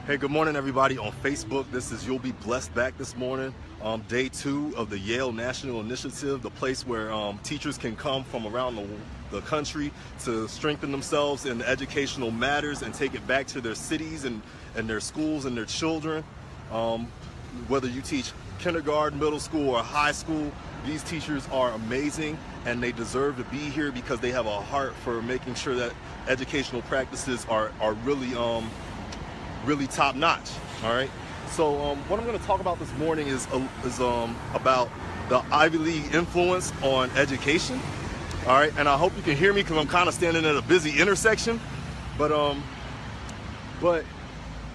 Hey, good morning, everybody on Facebook. This is You'll Be Blessed Back this morning. Day 2 of the Yale National Initiative, the place where teachers can come from around the country to strengthen themselves in educational matters and take it back to their cities and their schools and their children. Whether you teach kindergarten, middle school, or high school, these teachers are amazing and they deserve to be here because they have a heart for making sure that educational practices are really top notch. All right. So what I'm going to talk about this morning is about the Ivy League influence on education. All right. And I hope you can hear me because I'm kind of standing at a busy intersection. So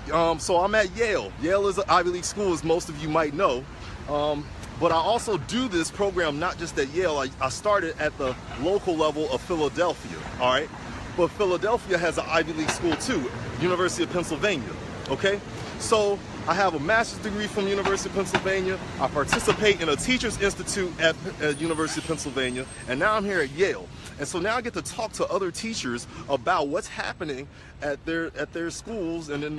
I'm at Yale. Yale is an Ivy League school, as most of you might know. But I also do this program not just at Yale. I started at the local level of Philadelphia. All right. But Philadelphia has an Ivy League school too, University of Pennsylvania. Okay, so I have a master's degree from University of Pennsylvania. I participate in a Teachers Institute at University of Pennsylvania, and now I'm here at Yale. And so now I get to talk to other teachers about what's happening at their schools and in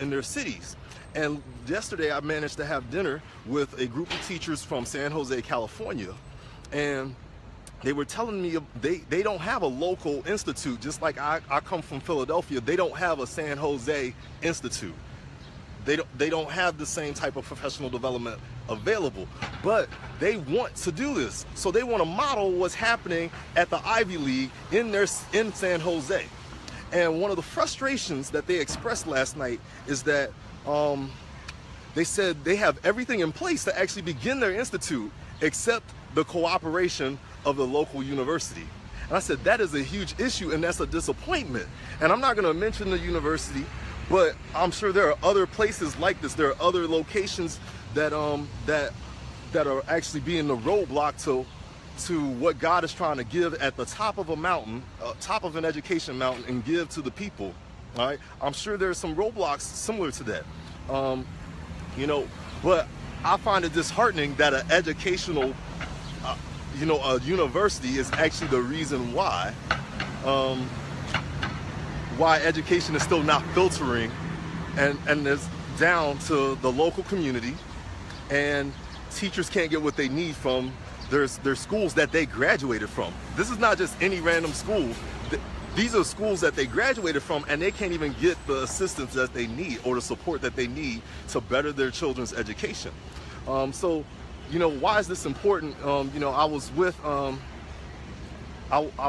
their cities. And yesterday I managed to have dinner with a group of teachers from San Jose, California, and they were telling me they don't have a local institute. Just like I come from Philadelphia, they don't have a San Jose institute. They don't have the same type of professional development available, but they want to do this. So they want to model what's happening at the Ivy League in San Jose. And one of the frustrations that they expressed last night is that they said they have everything in place to actually begin their institute except the cooperation of the local university. And I said, that is a huge issue and that's a disappointment. And I'm not going to mention the university, but I'm sure there are other places like this. There are other locations that are actually being the roadblock to what God is trying to give at the top of a mountain, top of an education mountain, and give to the people. All right, I'm sure there's some roadblocks similar to that. But I find it disheartening that an educational a university is actually the reason why education is still not filtering and it's down to the local community, and teachers can't get what they need from their schools that they graduated from. This is not just any random school. These are schools that they graduated from, and they can't even get the assistance that they need or the support that they need to better their children's education. Why is this important? I was with, I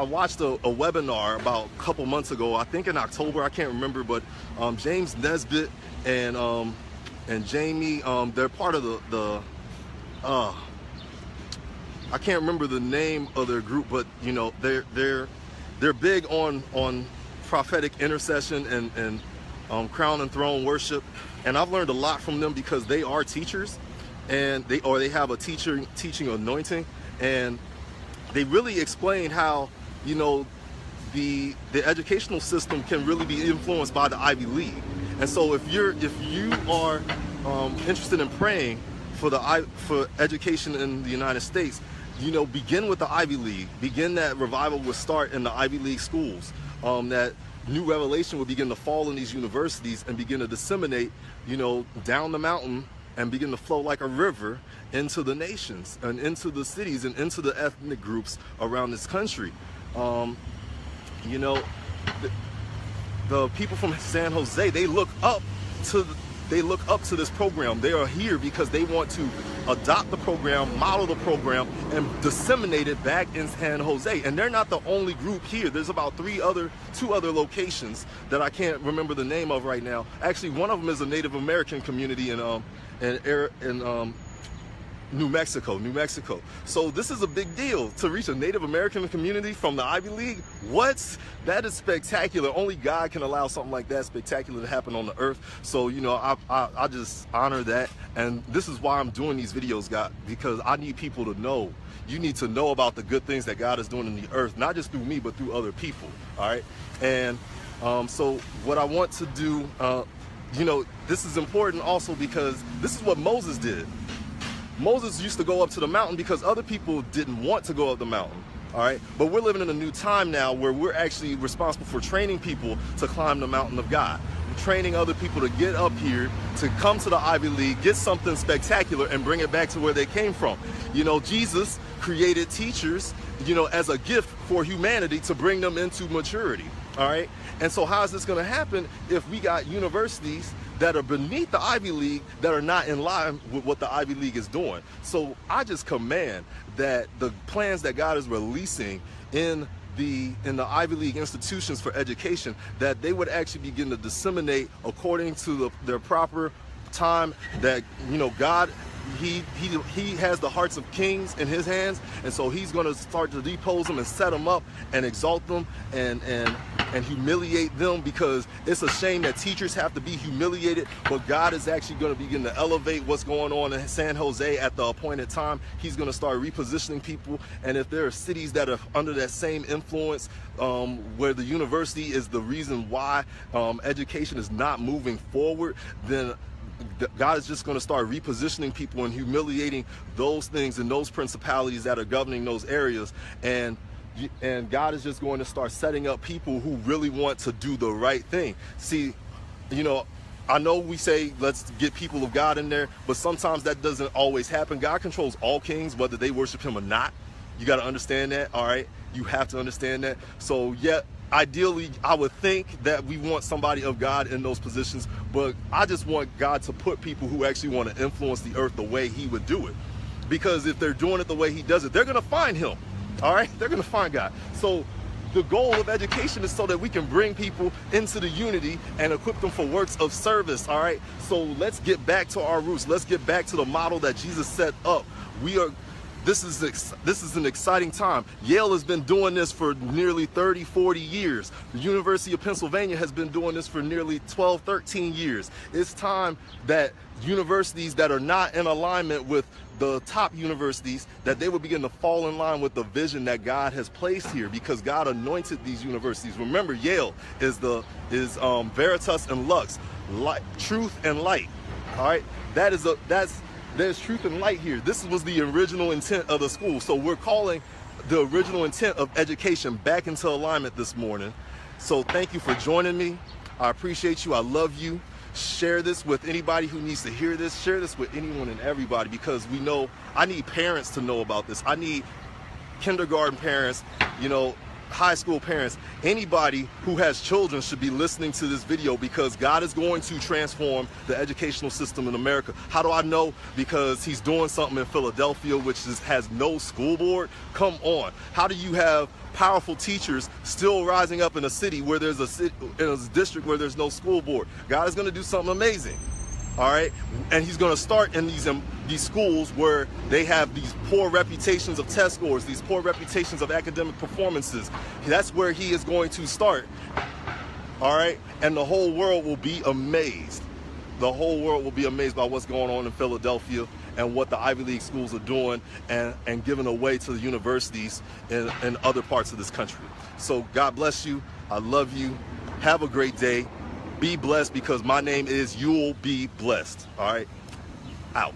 watched a webinar about a couple months ago, I think in October, I can't remember, but James Nesbitt and Jamie, they're part of I can't remember the name of their group, but they're big on prophetic intercession and crown and throne worship, and I've learned a lot from them because they are teachers. And they have a teaching anointing, and they really explain how the educational system can really be influenced by the Ivy League. And so if you are interested in praying for education in the United States, begin with the Ivy League. Begin that revival will start in the Ivy League schools. That new revelation will begin to fall in these universities and begin to disseminate down the mountain and begin to flow like a river into the nations and into the cities and into the ethnic groups around this country. The people from San Jose, they look up to this program. They are here because they want to adopt the program, model the program, and disseminate it back in San Jose. And they're not the only group here. There's about two other locations that I can't remember the name of right now. Actually, one of them is a Native American community in New Mexico. So this is a big deal to reach a Native American community from the Ivy League. What? That is spectacular. Only God can allow something like that spectacular to happen on the earth. So, I just honor that. And this is why I'm doing these videos, God, because I need people to know. You need to know about the good things that God is doing in the earth, not just through me, but through other people. All right. And so what I want to do, this is important also because this is what Moses did. Moses used to go up to the mountain because other people didn't want to go up the mountain. all right? But we're living in a new time now where we're actually responsible for training people to climb the mountain of God. training other people to get up here, to come to the Ivy League, get something spectacular, and bring it back to where they came from. You know, Jesus created teachers, you know, as a gift for humanity to bring them into maturity. All right. And so how is this going to happen if we got universities that are beneath the Ivy League that are not in line with what the Ivy League is doing? So I just command that the plans that God is releasing in the Ivy League institutions for education, that they would actually begin to disseminate according to their proper time, that, you know, God, he has the hearts of kings in his hands, and so he's going to start to depose them and set them up and exalt them and humiliate them, because it's a shame that teachers have to be humiliated, but God is actually going to begin to elevate what's going on in San Jose at the appointed time. He's going to start repositioning people, and if there are cities that are under that same influence, where the university is the reason why education is not moving forward, then God is just going to start repositioning people and humiliating those things and those principalities that are governing those areas. And God is just going to start setting up people who really want to do the right thing. See, you know, I know we say let's get people of God in there, but sometimes that doesn't always happen. God controls all kings, whether they worship him or not. You got to understand that, all right? You have to understand that. So, yeah, ideally, I would think that we want somebody of God in those positions, but I just want God to put people who actually want to influence the earth the way he would do it. Because if they're doing it the way he does it, they're going to find him, all right? They're going to find God. So the goal of education is so that we can bring people into the unity and equip them for works of service, all right? So let's get back to our roots. Let's get back to the model that Jesus set up. This is an exciting time. Yale has been doing this for nearly 30, 40 years. The University of Pennsylvania has been doing this for nearly 12, 13 years. It's time that universities that are not in alignment with the top universities, that they would begin to fall in line with the vision that God has placed here, because God anointed these universities. Remember, Yale is Veritas and Lux, light, truth and light. All right, there's truth and light here. This was the original intent of the school. So we're calling the original intent of education back into alignment this morning. So thank you for joining me. I appreciate you. I love you. Share this with anybody who needs to hear this. Share this with anyone and everybody, because we know, I need parents to know about this. I need kindergarten parents, you know, high school parents, anybody who has children should be listening to this video, because God is going to transform the educational system in America. How do I know? Because he's doing something in Philadelphia, which has no school board. Come on. How do you have powerful teachers still rising up in a city where there's in a district where there's no school board? God is going to do something amazing. All right, and he's going to start in these schools where they have these poor reputations of test scores, these poor reputations of academic performances. That's where he is going to start. All right, and the whole world will be amazed. The whole world will be amazed by what's going on in Philadelphia and what the Ivy League schools are doing and giving away to the universities in other parts of this country. So God bless you. I love you. Have a great day. Be blessed, because my name is You'll Be Blessed. All right, out.